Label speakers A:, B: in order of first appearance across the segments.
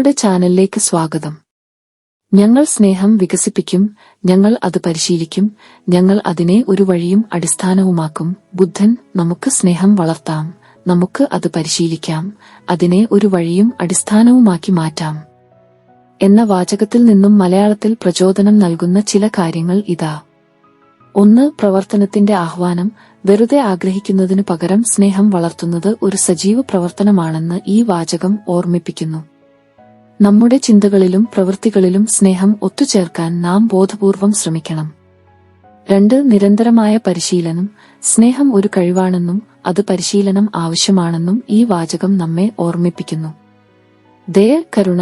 A: ഞങ്ങളുടെ ചാനലിലേക്ക് സ്വാഗതം. ഞങ്ങൾ സ്നേഹം വികസിപ്പിക്കും, ഞങ്ങൾ അത് പരിശീലിക്കും, ഞങ്ങൾ അതിനെ ഒരു വഴിയും അടിസ്ഥാനവുമാക്കും. ബുദ്ധൻ, നമുക്ക് സ്നേഹം വളർത്താം, നമുക്ക് അത് പരിശീലിക്കാം, അതിനെ ഒരു വഴിയും അടിസ്ഥാനവുമാക്കി മാറ്റാം എന്ന വാചകത്തിൽ നിന്നും മലയാളത്തിൽ പ്രചോദനം നൽകുന്ന ചില കാര്യങ്ങൾ ഇതാ. 1. പ്രവർത്തനത്തിന്റെ ആഹ്വാനം. വെറുതെ ആഗ്രഹിക്കുന്നതിനു പകരം സ്നേഹം വളർത്തുന്നത് ഒരു സജീവ പ്രവർത്തനമാണെന്ന് ഈ വാചകം ഓർമ്മിപ്പിക്കുന്നു. നമ്മുടെ ചിന്തകളിലും പ്രവൃത്തികളിലും സ്നേഹം ഒത്തുചേർക്കാൻ നാം ബോധപൂർവം ശ്രമിക്കണം. 2. നിരന്തരമായ പരിശീലനം. സ്നേഹം ഒരു കഴിവാണെന്നും അത് പരിശീലനം ആവശ്യമാണെന്നും ഈ വാചകം നമ്മെ ഓർമ്മിപ്പിക്കുന്നു. ദയ, കരുണ,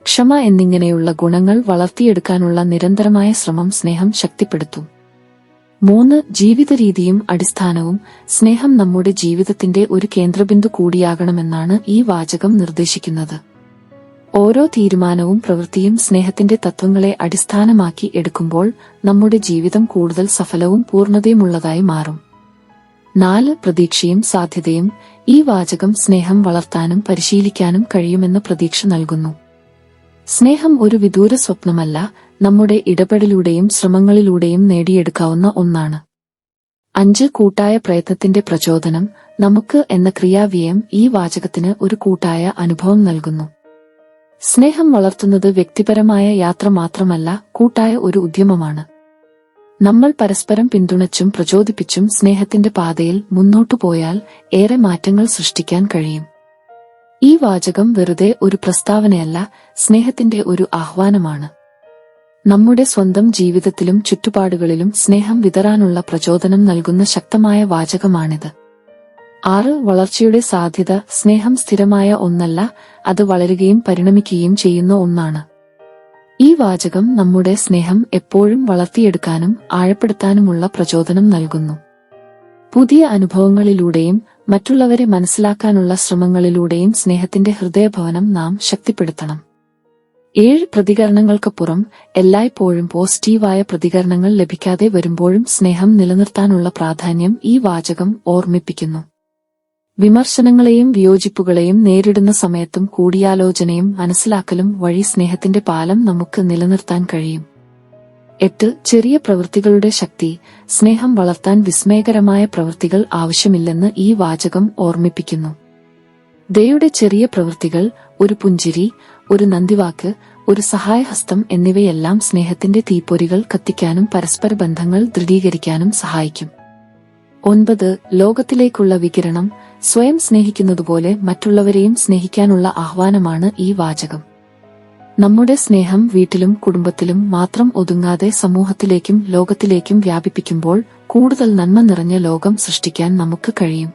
A: ക്ഷമ എന്നിങ്ങനെയുള്ള ഗുണങ്ങൾ വളർത്തിയെടുക്കാനുള്ള നിരന്തരമായ ശ്രമം സ്നേഹം ശക്തിപ്പെടുത്തും. 3. ജീവിതരീതിയും അടിസ്ഥാനവും. സ്നേഹം നമ്മുടെ ജീവിതത്തിന്റെ ഒരു കേന്ദ്രബിന്ദു കൂടിയാകണമെന്നാണ് ഈ വാചകം നിർദ്ദേശിക്കുന്നത്. ഓരോ തീരുമാനവും പ്രവൃത്തിയും സ്നേഹത്തിന്റെ തത്വങ്ങളെ അടിസ്ഥാനമാക്കി എടുക്കുമ്പോൾ നമ്മുടെ ജീവിതം കൂടുതൽ സഫലവും പൂർണ്ണതയുമുള്ളതായി മാറും. 4. പ്രതീക്ഷയും സാധ്യതയും. ഈ വാചകം സ്നേഹം വളർത്താനും പരിശീലിക്കാനും കഴിയുമെന്ന പ്രതീക്ഷ നൽകുന്നു. സ്നേഹം ഒരു വിദൂര സ്വപ്നമല്ല, നമ്മുടെ ഇടപെടലിലൂടെയും ശ്രമങ്ങളിലൂടെയും നേടിയെടുക്കാവുന്ന ഒന്നാണ്. 5. കൂട്ടായ പ്രയത്നത്തിന്റെ പ്രചോദനം. നമുക്ക് എന്ന ക്രിയാവ്യയം ഈ വാചകത്തിന് ഒരു കൂട്ടായ അനുഭവം നൽകുന്നു. സ്നേഹം വളർത്തുന്നത് വ്യക്തിപരമായ യാത്ര മാത്രമല്ല, കൂട്ടായ ഒരു ഉദ്യമമാണ്. നമ്മൾ പരസ്പരം പിന്തുണച്ചും പ്രചോദിപ്പിച്ചും സ്നേഹത്തിന്റെ പാതയിൽ മുന്നോട്ടു പോയാൽ ഏറെ മാറ്റങ്ങൾ സൃഷ്ടിക്കാൻ കഴിയും. ഈ വാചകം വെറുതെ ഒരു പ്രസ്താവനയല്ല, സ്നേഹത്തിന്റെ ഒരു ആഹ്വാനമാണ്. നമ്മുടെ സ്വന്തം ജീവിതത്തിലും ചുറ്റുപാടുകളിലും സ്നേഹം വിതറാനുള്ള പ്രചോദനം നൽകുന്ന ശക്തമായ വാചകമാണിത്. 6. വളർച്ചയുടെ സാധ്യത. സ്നേഹം സ്ഥിരമായ ഒന്നല്ല, അത് വളരുകയും പരിണമിക്കുകയും ചെയ്യുന്ന ഒന്നാണ്. ഈ വാചകം നമ്മുടെ സ്നേഹം എപ്പോഴും വളർത്തിയെടുക്കാനും ആഴപ്പെടുത്താനുമുള്ള പ്രചോദനം നൽകുന്നു. പുതിയ അനുഭവങ്ങളിലൂടെയും മറ്റുള്ളവരെ മനസ്സിലാക്കാനുള്ള ശ്രമങ്ങളിലൂടെയും സ്നേഹത്തിന്റെ ഹൃദയഭവനം നാം ശക്തിപ്പെടുത്തണം. 7. പ്രതികരണങ്ങൾക്കപ്പുറം. എല്ലായ്പ്പോഴും പോസിറ്റീവായ പ്രതികരണങ്ങൾ ലഭിക്കാതെ വരുമ്പോഴും സ്നേഹം നിലനിർത്താനുള്ള പ്രാധാന്യം ഈ വാചകം ഓർമ്മിപ്പിക്കുന്നു. വിമർശനങ്ങളെയും വിയോജിപ്പുകളെയും നേരിടുന്ന സമയത്തും കൂടിയാലോചനയും മനസ്സിലാക്കലും വഴി സ്നേഹത്തിന്റെ പാലം നമുക്ക് നിലനിർത്താൻ കഴിയും. 8. ചെറിയ പ്രവൃത്തികളുടെ ശക്തി. സ്നേഹം വളർത്താൻ വിസ്മയകരമായ പ്രവൃത്തികൾ ആവശ്യമില്ലെന്ന് ഈ വാചകം ഓർമ്മിപ്പിക്കുന്നു. ദയയുടെ ചെറിയ പ്രവൃത്തികൾ, ഒരു പുഞ്ചിരി, ഒരു നന്ദിവാക്ക്, ഒരു സഹായഹസ്തം എന്നിവയെല്ലാം സ്നേഹത്തിന്റെ തീപ്പൊരികൾ കത്തിക്കാനും പരസ്പര ബന്ധങ്ങൾ ദൃഢീകരിക്കാനും സഹായിക്കും. 9. ലോകത്തിലേക്കുള്ള വികിരണം. സ്വയം സ്നേഹിക്കുന്നതുപോലെ മറ്റുള്ളവരെയും സ്നേഹിക്കാനുള്ള ആഹ്വാനമാണ് ഈ വാചകം. നമ്മുടെ സ്നേഹം വീട്ടിലും കുടുംബത്തിലും മാത്രം ഒതുങ്ങാതെ സമൂഹത്തിലേക്കും ലോകത്തിലേക്കും വ്യാപിപ്പിക്കുമ്പോൾ കൂടുതൽ നന്മ നിറഞ്ഞ ലോകം സൃഷ്ടിക്കാൻ നമുക്ക് കഴിയും.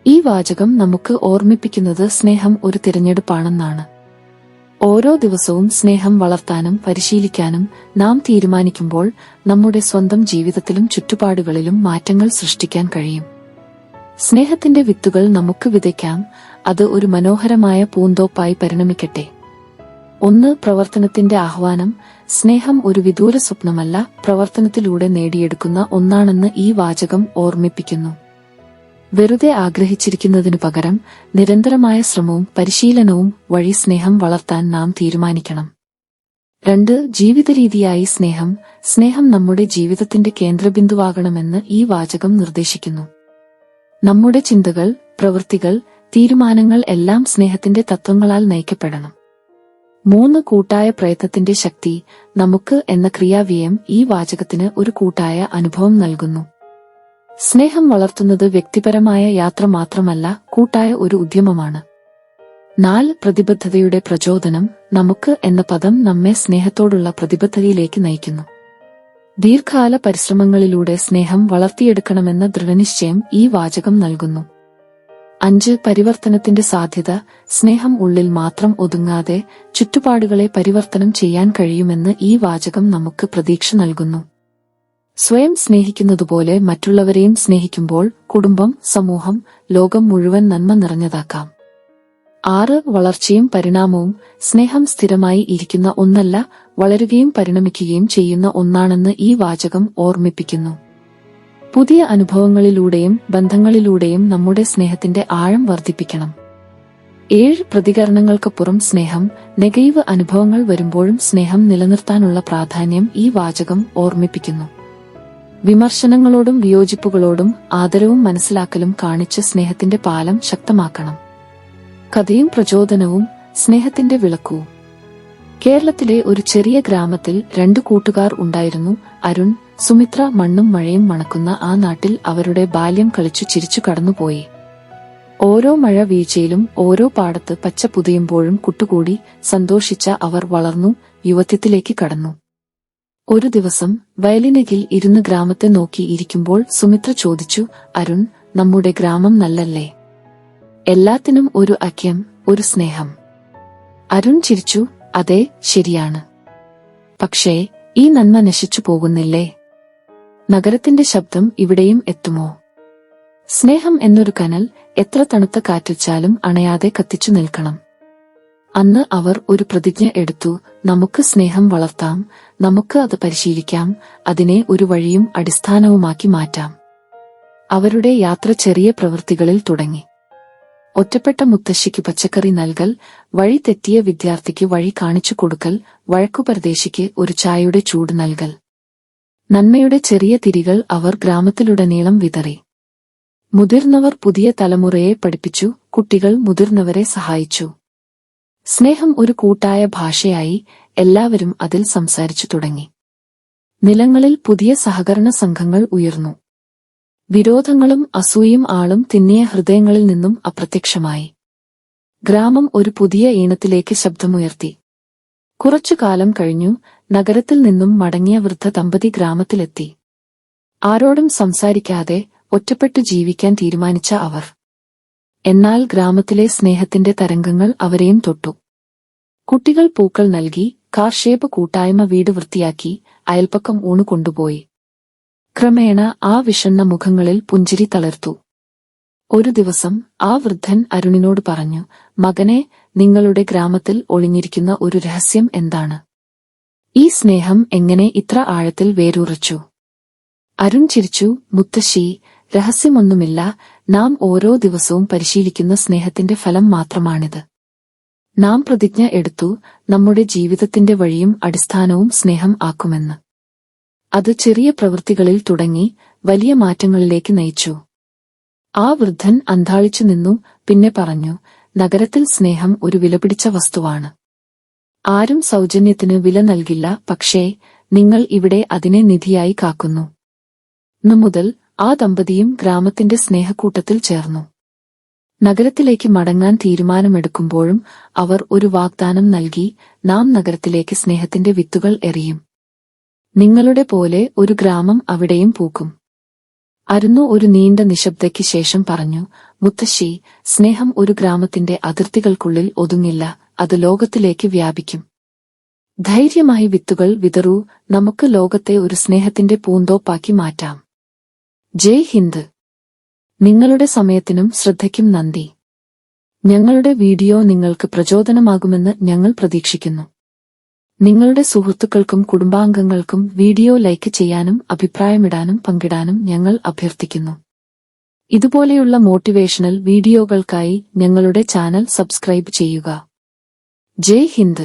A: ഈ വാചകം നമുക്ക് ഓർമ്മിപ്പിക്കുന്നത് സ്നേഹം ഒരു തിരഞ്ഞെടുപ്പാണെന്നാണ്. ഓരോ ദിവസവും സ്നേഹം വളർത്താനും പരിശീലിക്കാനും നാം തീരുമാനിക്കുമ്പോൾ നമ്മുടെ സ്വന്തം ജീവിതത്തിലും ചുറ്റുപാടുകളിലും മാറ്റങ്ങൾ സൃഷ്ടിക്കാൻ കഴിയും. സ്നേഹത്തിന്റെ വിത്തുകൾ നമുക്ക് വിതയ്ക്കാം, അത് ഒരു മനോഹരമായ പൂന്തോപ്പായി പരിണമിക്കട്ടെ. 1. പ്രവർത്തനത്തിന്റെ ആഹ്വാനം. സ്നേഹം ഒരു വിദൂര സ്വപ്നമല്ല, പ്രവർത്തനത്തിലൂടെ നേടിയെടുക്കുന്ന ഒന്നാണെന്ന് ഈ വാചകം ഓർമ്മിപ്പിക്കുന്നു. വെറുതെ ആഗ്രഹിച്ചിരിക്കുന്നതിനു പകരം നിരന്തരമായ ശ്രമവും പരിശീലനവും വഴി സ്നേഹം വളർത്താൻ നാം തീരുമാനിക്കണം. 2. ജീവിതരീതിയായി സ്നേഹം. സ്നേഹം നമ്മുടെ ജീവിതത്തിന്റെ കേന്ദ്രബിന്ദുവാകണമെന്ന് ഈ വാചകം നിർദ്ദേശിക്കുന്നു. നമ്മുടെ ചിന്തകൾ, പ്രവൃത്തികൾ, തീരുമാനങ്ങൾ എല്ലാം സ്നേഹത്തിന്റെ തത്വങ്ങളാൽ നയിക്കപ്പെടണം. 3. കൂട്ടായ പ്രയത്നത്തിന്റെ ശക്തി. നമുക്ക് എന്ന ക്രിയാവ്യയം ഈ വാചകത്തിന് ഒരു കൂട്ടായ അനുഭവം നൽകുന്നു. സ്നേഹം വളർത്തുന്നത് വ്യക്തിപരമായ യാത്ര മാത്രമല്ല, കൂട്ടായ ഒരു ഉദ്യമമാണ്. 4. പ്രതിബദ്ധതയുടെ പ്രചോദനം. നമുക്ക് എന്ന പദം നമ്മെ സ്നേഹത്തോടുള്ള പ്രതിബദ്ധതയിലേക്ക് നയിക്കുന്നു. ദീർഘകാല പരിശ്രമങ്ങളിലൂടെ സ്നേഹം വളർത്തിയെടുക്കണമെന്ന ദൃഢനിശ്ചയം ഈ വാചകം നൽകുന്നു. 5. പരിവർത്തനത്തിന്റെ സാധ്യത. സ്നേഹം ഉള്ളിൽ മാത്രം ഒതുങ്ങാതെ ചുറ്റുപാടുകളെ പരിവർത്തനം ചെയ്യാൻ കഴിയുമെന്ന് ഈ വാചകം നമുക്ക് പ്രതീക്ഷ നൽകുന്നു. സ്വയം സ്നേഹിക്കുന്നതുപോലെ മറ്റുള്ളവരെയും സ്നേഹിക്കുമ്പോൾ കുടുംബം, സമൂഹം, ലോകം മുഴുവൻ നന്മ നിറഞ്ഞതാക്കാം. 6. വളർച്ചയും പരിണാമവും. സ്നേഹം സ്ഥിരമായി ഇരിക്കുന്ന ഒന്നല്ല, വളരുകയും പരിണമിക്കുകയും ചെയ്യുന്ന ഒന്നാണെന്ന് ഈ വാചകം ഓർമ്മിപ്പിക്കുന്നു. പുതിയ അനുഭവങ്ങളിലൂടെയും ബന്ധങ്ങളിലൂടെയും നമ്മുടെ സ്നേഹത്തിന്റെ ആഴം വർദ്ധിപ്പിക്കണം. 7 പ്രതികരണങ്ങൾക്കപ്പുറം സ്നേഹം. നെഗറ്റീവ് അനുഭവങ്ങൾ വരുമ്പോഴും സ്നേഹം നിലനിർത്താനുള്ള പ്രാധാന്യം ഈ വാചകം ഓർമ്മിപ്പിക്കുന്നു. വിമർശനങ്ങളോടും വിയോജിപ്പുകളോടും ആദരവും മനസ്സിലാക്കലും കാണിച്ച് സ്നേഹത്തിന്റെ പാലം ശക്തമാക്കണം. കഥയും പ്രചോദനവും. സ്നേഹത്തിന്റെ വിളക്കൂ. കേരളത്തിലെ ഒരു ചെറിയ ഗ്രാമത്തിൽ 2 കൂട്ടുകാർ ഉണ്ടായിരുന്നു. അരുൺ, സുമിത്ര. മണ്ണും മഴയും മണക്കുന്ന ആ നാട്ടിൽ അവരുടെ ബാല്യം കളിച്ചു ചിരിച്ചു കടന്നുപോയി. ഓരോ മഴ വീഴ്ചയിലും ഓരോ പാടത്ത് പച്ച പുതയുമ്പോഴും കുട്ടുകൂടി സന്തോഷിച്ച അവർ വളർന്നു, യുവത്വത്തിലേക്ക് കടന്നു. ഒരു ദിവസം വയലിനകിൽ ഇരുന്ന് ഗ്രാമത്തെ നോക്കി ഇരിക്കുമ്പോൾ സുമിത്ര ചോദിച്ചു, അരുൺ, നമ്മുടെ ഗ്രാമം നല്ലല്ലേ? എല്ലാത്തിനും ഒരു ഐക്യം, ഒരു സ്നേഹം. അരുൺ ചിരിച്ചു, അതെ, ശരിയാണ്. പക്ഷേ ഈ നന്മ നശിച്ചു പോകുന്നില്ലേ? നഗരത്തിന്റെ ശബ്ദം ഇവിടെയും എത്തുമോ? സ്നേഹം എന്നൊരു കനൽ എത്ര തണുത്ത കാറ്റിച്ചാലും അണയാതെ കത്തിച്ചു നിൽക്കണം. അന്ന് അവർ ഒരു പ്രതിജ്ഞ എടുത്തു. നമുക്ക് സ്നേഹം വളർത്താം, നമുക്ക് അത് പരിശീലിക്കാം, അതിനെ ഒരു വഴിയും അടിസ്ഥാനവുമാക്കി മാറ്റാം. അവരുടെ യാത്ര ചെറിയ പ്രവൃത്തികളിൽ തുടങ്ങി. ഒറ്റപ്പെട്ട മുത്തശ്ശിക്ക് പച്ചക്കറി നൽകൽ, വഴി തെറ്റിയ വിദ്യാർത്ഥിക്ക് വഴി കാണിച്ചു കൊടുക്കൽ, വഴക്കുപരദേശിക്ക് ഒരു ചായയുടെ ചൂട് നൽകൽ. നന്മയുടെ ചെറിയ തിരികൾ അവർ ഗ്രാമത്തിലുടനീളം വിതറി. മുതിർന്നവർ പുതിയ തലമുറയെ പഠിപ്പിച്ചു, കുട്ടികൾ മുതിർന്നവരെ സഹായിച്ചു. സ്നേഹം ഒരു കൂട്ടായ ഭാഷയായി. എല്ലാവരും അതിൽ സംസാരിച്ചു തുടങ്ങി. നിലങ്ങളിൽ പുതിയ സഹകരണ സംഘങ്ങൾ ഉയർന്നു. വിരോധങ്ങളും അസൂയും ആളും തിന്നിയ ഹൃദയങ്ങളിൽ നിന്നും അപ്രത്യക്ഷമായി. ഗ്രാമം ഒരു പുതിയ ഈണത്തിലേക്ക് ശബ്ദമുയർത്തി. കുറച്ചുകാലം കഴിഞ്ഞു. നഗരത്തിൽ നിന്നും മടങ്ങിയ വൃദ്ധ ദമ്പതി ഗ്രാമത്തിലെത്തി. ആരോടും സംസാരിക്കാതെ ഒറ്റപ്പെട്ടു ജീവിക്കാൻ തീരുമാനിച്ച അവർ. എന്നാൽ ഗ്രാമത്തിലെ സ്നേഹത്തിന്റെ തരംഗങ്ങൾ അവരെയും തൊട്ടു. കുട്ടികൾ പൂക്കൾ നൽകി, കാർഷേപ കൂട്ടായ്മ വീട് വൃത്തിയാക്കി, അയൽപക്കം ഊണു കൊണ്ടുപോയി. ക്രമേണ ആ വിഷണ്ണ മുഖങ്ങളിൽ പുഞ്ചിരി തളിർത്തു. ഒരു ദിവസം ആ വൃദ്ധൻ അരുണിനോട് പറഞ്ഞു, മകനെ, നിങ്ങളുടെ ഗ്രാമത്തിൽ ഒളിഞ്ഞിരിക്കുന്ന ഒരു രഹസ്യം എന്താണ്? ഈ സ്നേഹം എങ്ങനെ ഇത്ര ആഴത്തിൽ വേരൂറച്ചു? അരുൺ ചിരിച്ചു, മുത്തശ്ശി, രഹസ്യമൊന്നുമില്ല. നാം ഓരോ ദിവസവും പരിശീലിക്കുന്ന സ്നേഹത്തിന്റെ ഫലം മാത്രമാണിത്. നാം പ്രതിജ്ഞ എടുത്തു, നമ്മുടെ ജീവിതത്തിന്റെ വഴിയും അടിസ്ഥാനവും സ്നേഹം ആക്കുമെന്ന്. അത് ചെറിയ പ്രവൃത്തികളിൽ തുടങ്ങി വലിയ മാറ്റങ്ങളിലേക്ക് നയിച്ചു. ആ വൃദ്ധൻ അന്ധാളിച്ചു നിന്നു. പിന്നെ പറഞ്ഞു, നഗരത്തിൽ സ്നേഹം ഒരു വിലപിടിച്ച വസ്തുവാണ്. ആരും സൗജന്യത്തിന് വില നൽകില്ല, പക്ഷേ നിങ്ങൾ ഇവിടെ അതിനെ നിധിയായി കാക്കുന്നു. ഇന്നു മുതൽ ആ ദമ്പതിയും ഗ്രാമത്തിന്റെ സ്നേഹക്കൂട്ടത്തിൽ ചേർന്നു. നഗരത്തിലേക്ക് മടങ്ങാൻ തീരുമാനമെടുക്കുമ്പോഴും അവർ ഒരു വാഗ്ദാനം നൽകി, നാം നഗരത്തിലേക്ക് സ്നേഹത്തിന്റെ വിത്തുകൾ എറിയും. നിങ്ങളുടെ പോലെ ഒരു ഗ്രാമം അവിടെയും പൂക്കും. അരുന്നു ഒരു നീണ്ട നിശബ്ദയ്ക്ക് ശേഷം പറഞ്ഞു, മുത്തശ്ശി, സ്നേഹം ഒരു ഗ്രാമത്തിന്റെ അതിർത്തികൾക്കുള്ളിൽ ഒതുങ്ങില്ല, അത് ലോകത്തിലേക്ക് വ്യാപിക്കും. ധൈര്യമായി വിത്തുകൾ വിതറൂ, നമുക്ക് ലോകത്തെ ഒരു സ്നേഹത്തിന്റെ പൂന്തോപ്പാക്കി മാറ്റാം. ജയ് ഹിന്ദ്. നിങ്ങളുടെ സമയത്തിനും ശ്രദ്ധയ്ക്കും നന്ദി. ഞങ്ങളുടെ വീഡിയോ നിങ്ങൾക്ക് പ്രചോദനമാകുമെന്ന് ഞങ്ങൾ പ്രതീക്ഷിക്കുന്നു. നിങ്ങളുടെ സുഹൃത്തുക്കൾക്കും കുടുംബാംഗങ്ങൾക്കും വീഡിയോ ലൈക്ക് ചെയ്യാനും അഭിപ്രായമിടാനും പങ്കിടാനും ഞങ്ങൾ അഭ്യർത്ഥിക്കുന്നു. ഇതുപോലെയുള്ള മോട്ടിവേഷണൽ വീഡിയോകൾക്കായി ഞങ്ങളുടെ ചാനൽ സബ്സ്ക്രൈബ് ചെയ്യുക. ജയ് ഹിന്ദ്.